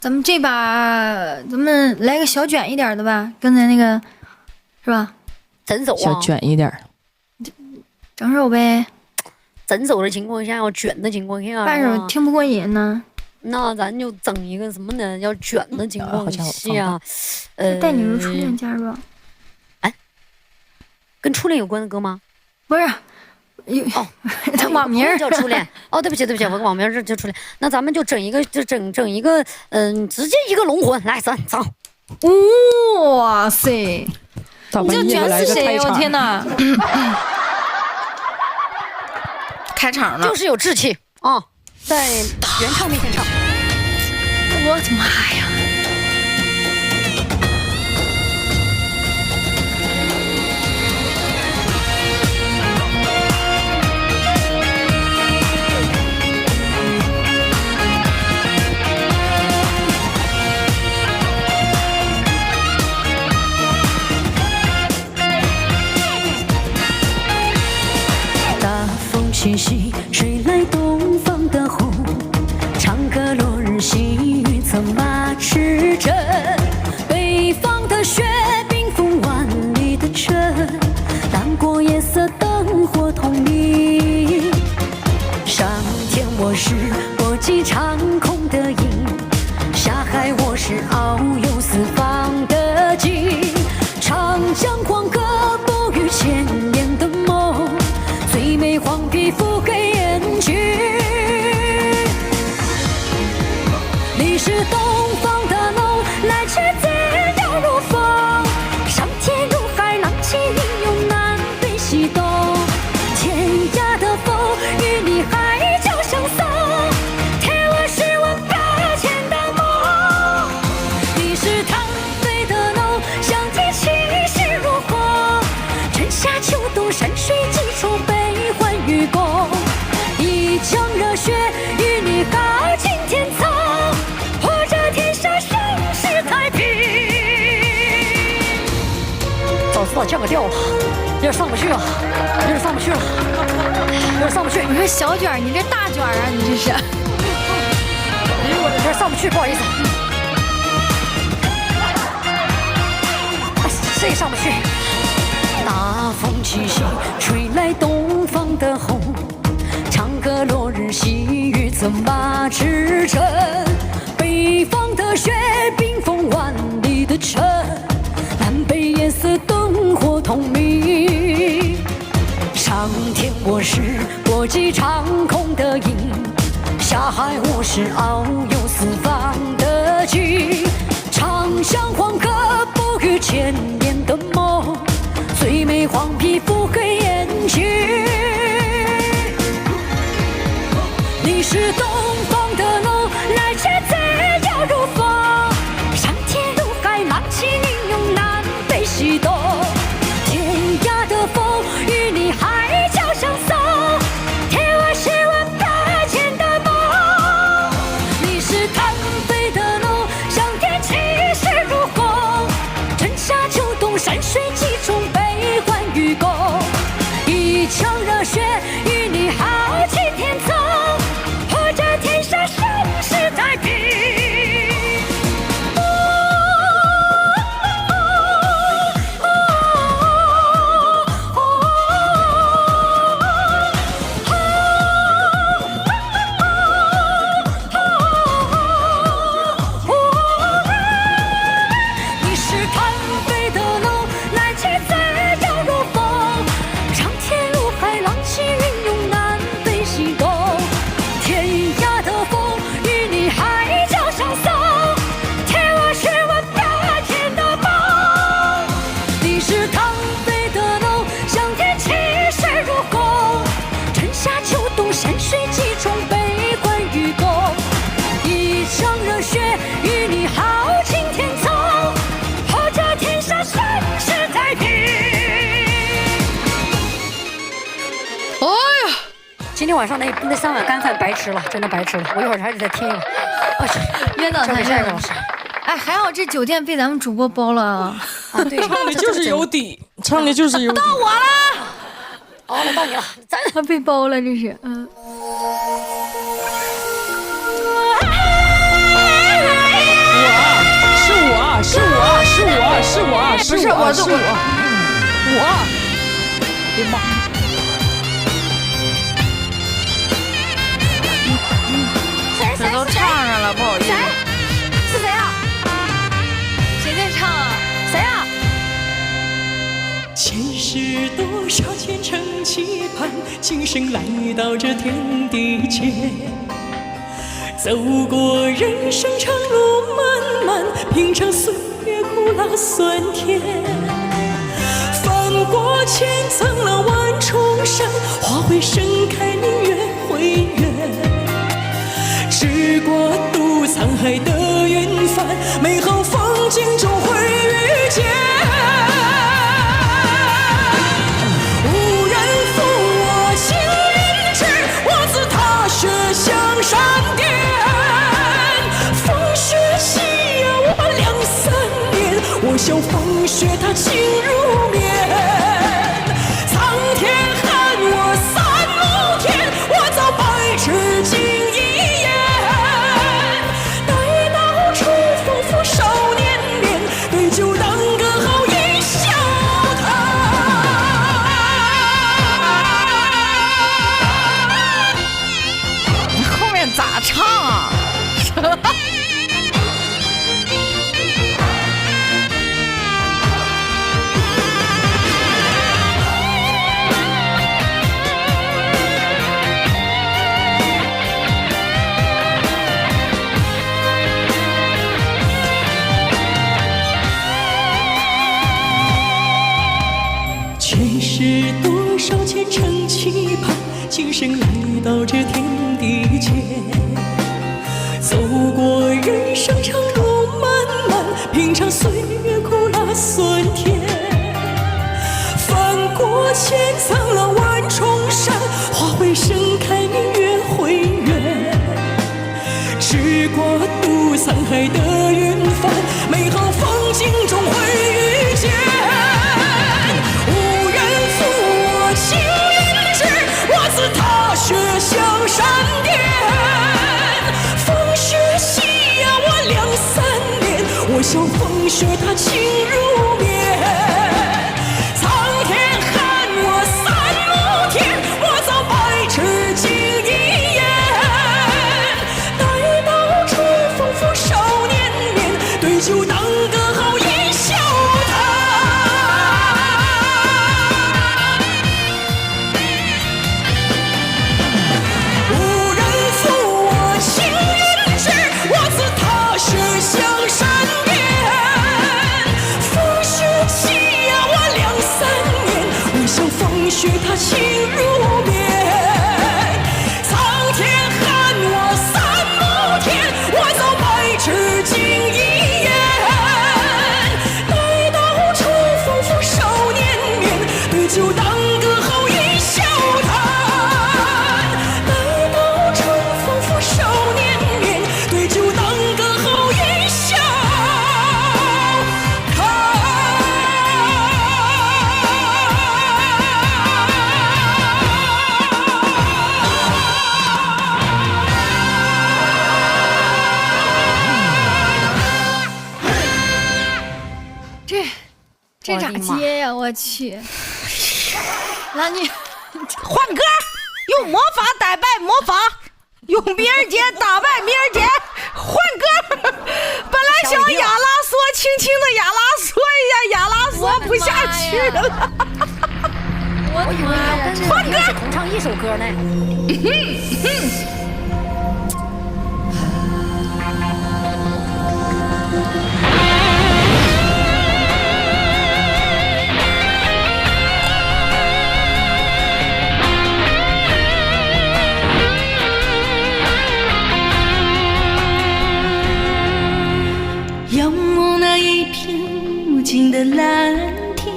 咱们这把咱们来个小卷一点的吧，刚才那个是吧？整手啊，小卷一点，整手呗。整手的情况下，要卷的情况下，半手听不过瘾呢。那咱就整一个什么呢？要卷的情况下，带你入初恋加入。哎，跟初恋有关的歌吗？不是。哦，他网名叫初恋。哦，对不起，我网名是叫初恋。那咱们就整一个，就整一个，直接一个龙魂来，咱走。哇塞！你这卷是谁？我天哪！开场了，就是有志气啊，在原唱面前唱。我的妈呀！气息吹来东方的红，唱歌落日细雨策马驰骋，北方的雪冰封万里的城，南国夜色灯火通明。上天我是波际长空的鹰，下海我是遨游四方的鲸，长江黄河不语千年的梦，最美黄皮肤黑眼睛。你是东方的龙，来去自由如风，上天入海，浪起云涌，南北西东，天涯的风与你海角相送，铁腕是我八千的梦。你是腾飞的龙，向天气势如虹，春夏秋冬山水几重，悲欢与共，一腔热血与你豪情天苍，或者天下盛世太平。早知道降个调了，有点上不去了，有点上不去了，有点上不去。我说小卷，你这大卷啊，你这是。我有点上不去，不好意思。这也上不去。大风起兮，吹来东方的红，唱歌落日细雨策马驰骋，北方的雪冰封万里的城，南北夜色灯火通明。上天我是波际长空的鹰，下海我是遨游四方的鲸，长江黄河不语千年的梦，最美黄皮肤黑眼睛。你是东方的龙，来去自由如风，上天入海，浪起云涌，南北西东，天涯的风与你海角相送，铁腕是我八千的梦。你是腾飞的龙，向天气势如虹，春夏秋冬山水几重，悲欢与共，一腔热血与你豪气天苍，或者天下盛世太平。你是腾飞的龙，来去自由如风，上天入海，浪起云涌，南北西东，天涯的风与你海角相送，铁腕是我八千的梦。你是腾飞的龙，向天气势如虹，春夏秋冬山水几重，悲欢与共，一腔热血与你豪情天苍，或者天下盛世太平。哎呀，今天晚上那3碗干饭白吃了，真的白吃了。我一会儿还得再听一个。我去，冤枉他交给下一个老师。哎，还好这酒店被咱们主播包了啊！啊，对，唱的就是有底，唱的就是有底。到我了，好了，到你了，咱他被包了，这是我是我，别骂。这都唱上了，不好意思。是谁啊？谁在唱啊？谁啊？前世多少虔诚期盼，今生来到这天地间。走过人生长路漫漫，品尝岁月苦辣酸甜。翻过千层浪万重山，花会盛开，明月会圆。吃过渡沧海的云帆，美好风景终会遇见。无人负我青云志，我自踏雪向山巅。风雪夕阳我2、3年，我笑风雪它情如绵。苍天喊我3亩田，我早百尺金一眼。待到春风拂少年脸，对酒当歌好一笑谈。你后面咋唱啊？前世多少虔诚期盼，今生来到这天地间。走过人生长路漫漫，品尝岁月苦辣酸甜。翻过千层浪万重山，花会盛开，明月会圆。吃过渡沧海的云帆，美好风景终会遇见。无人负我青云志，我自踏雪向山巅。风雪夕阳我2、3年，我笑风雪它情如绵。苍天喊我3亩田，我早百尺金一眼。待到春风拂少年脸，对酒当歌好一笑谈。无人负我青云志，我自踏雪向山巅。风雪夕阳我2、3年，我笑风雪它情如绵。苍天喊我3亩田，我早百尺金一眼。待到春风拂少年脸，对酒当歌好一笑谈。待到春风拂少年脸，对酒当歌好一笑这咋接呀？我去！那你换歌，用魔法打败魔法，用明儿节打败明儿节，换歌。本来想亚拉索，轻轻的亚拉索一下，亚拉索不下去了。我以为要跟换歌是同唱一首歌呢。仰望那一片无尽的蓝天，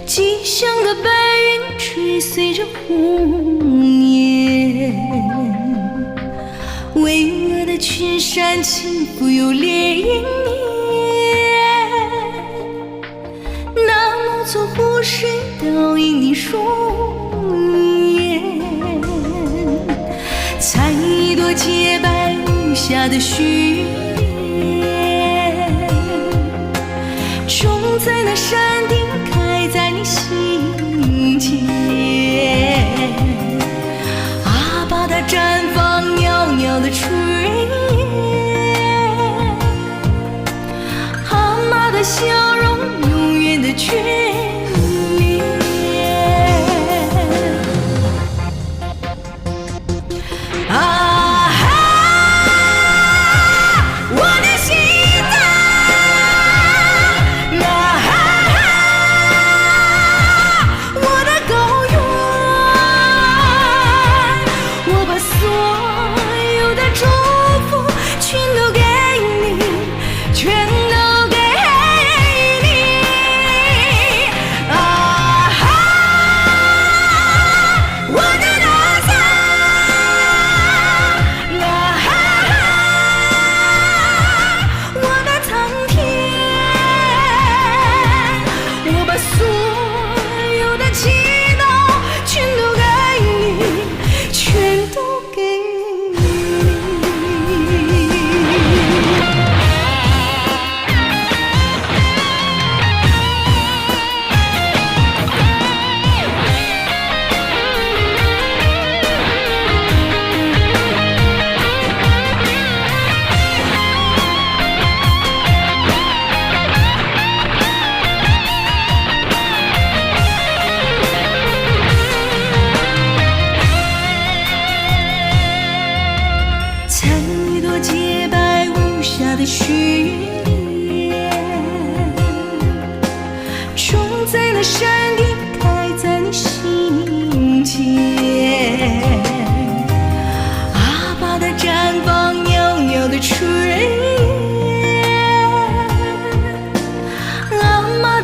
吉祥的白云追随着红叶，巍峨的群山起伏有涟漪，那么座湖水倒映你双眼，采一朵洁白无瑕的许愿，在那山顶，开在你心间。啊，把它绽放，袅袅的炊烟。阿妈的笑容，永远的眷恋。啊哈，我的心脏。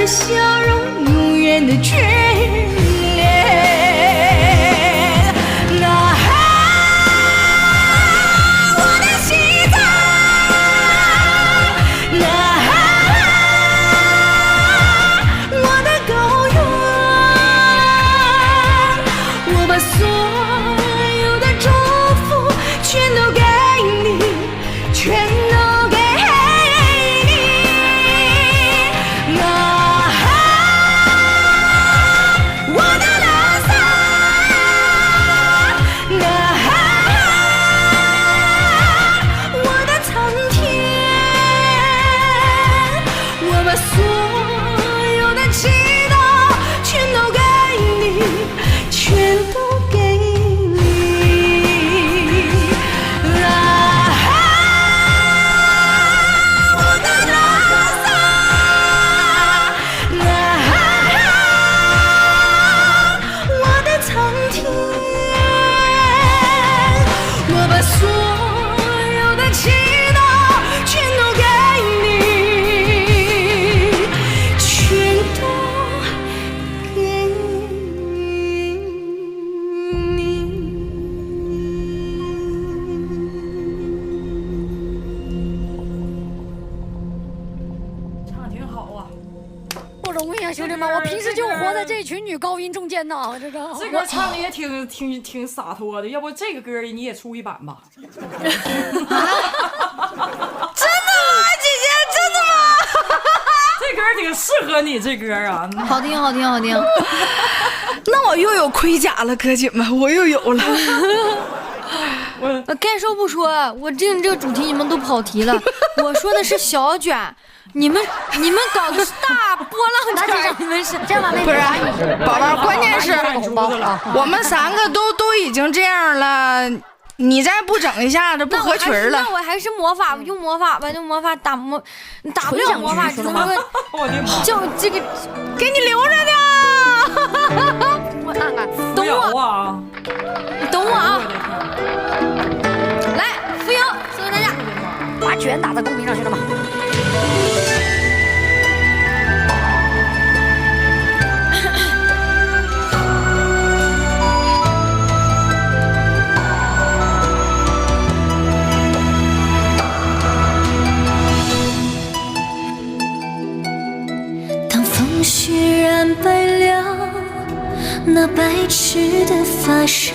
笑容，永远的眷恋。啊哈，我的心脏。啊哈，我的高原。我把所有的祝福全都给你，全都给你。所有的祈祷全都给你，全都给你。啊哈，我的拉萨，啊哈，我的苍天，我把所有的祈祷全都给你。兄弟们，我平时就活在这群女高音中间呐，这个歌唱的也挺洒脱的，要不这个歌你也出一版吧？真的吗，姐姐？真的吗？这歌挺适合你，这歌啊，好听，好听，好听。那我又有盔甲了，哥姐们，我又有了。该说不说，我这个主题你们都跑题了。我说的是小卷。你们搞的是大波浪卷，你们是这样吧？不是，宝宝，关键是我们三个都已经这样了，你再不整一下子不合群了。那我还是魔法，用魔法吧，用魔法打不了魔法，只能说就这个给你留着呢。我看看，等我啊，等我啊！来，浮游，送给大家，把卷打在公屏上，兄弟们。当风雪染白了那白痴的发梢，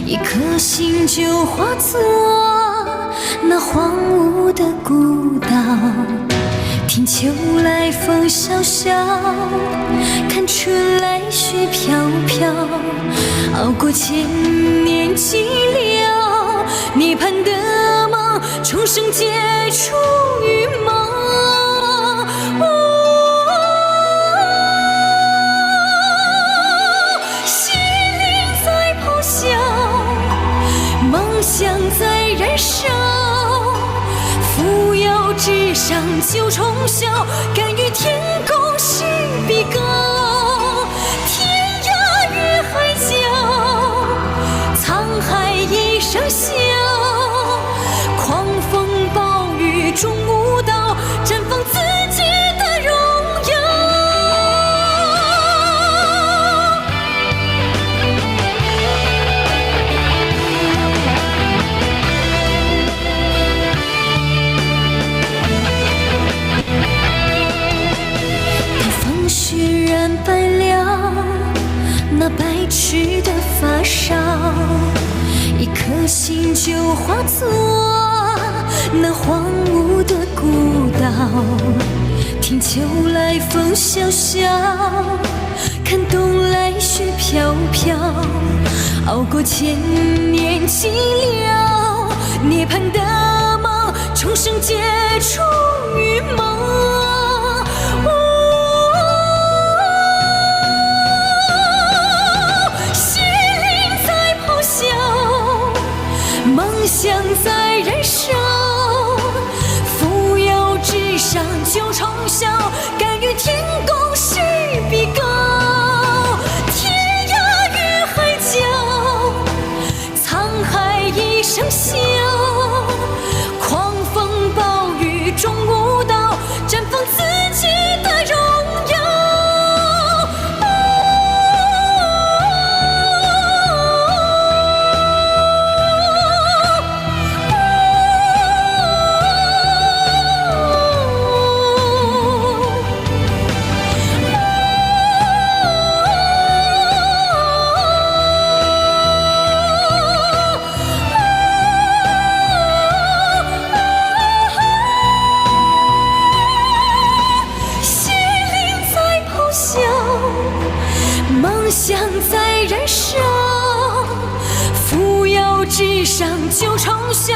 一颗心就化作那荒芜的孤岛。听秋来风萧萧，看春来雪飘飘，熬过千年寂寥，涅槃的梦，重生解除羽毛。心灵在咆哮，梦想在燃烧。扶摇直上九重霄，敢与天共试比高。天涯与海角，沧海一声笑。狂风暴雨中舞蹈，绽放自己的荣耀。当风雪染白了那白痴的发梢，一颗心就化作那荒芜的孤岛。听秋来风萧萧，看冬来雪飘飘，熬过千年寂寥，涅槃的梦，重生解除羽毛。梦想在燃烧，扶摇直上九重霄，敢与天共试比高。天涯与海角，沧海一声笑。狂风暴雨中舞蹈，绽放自己的荣耀。梦想在燃烧，扶摇直上九重霄。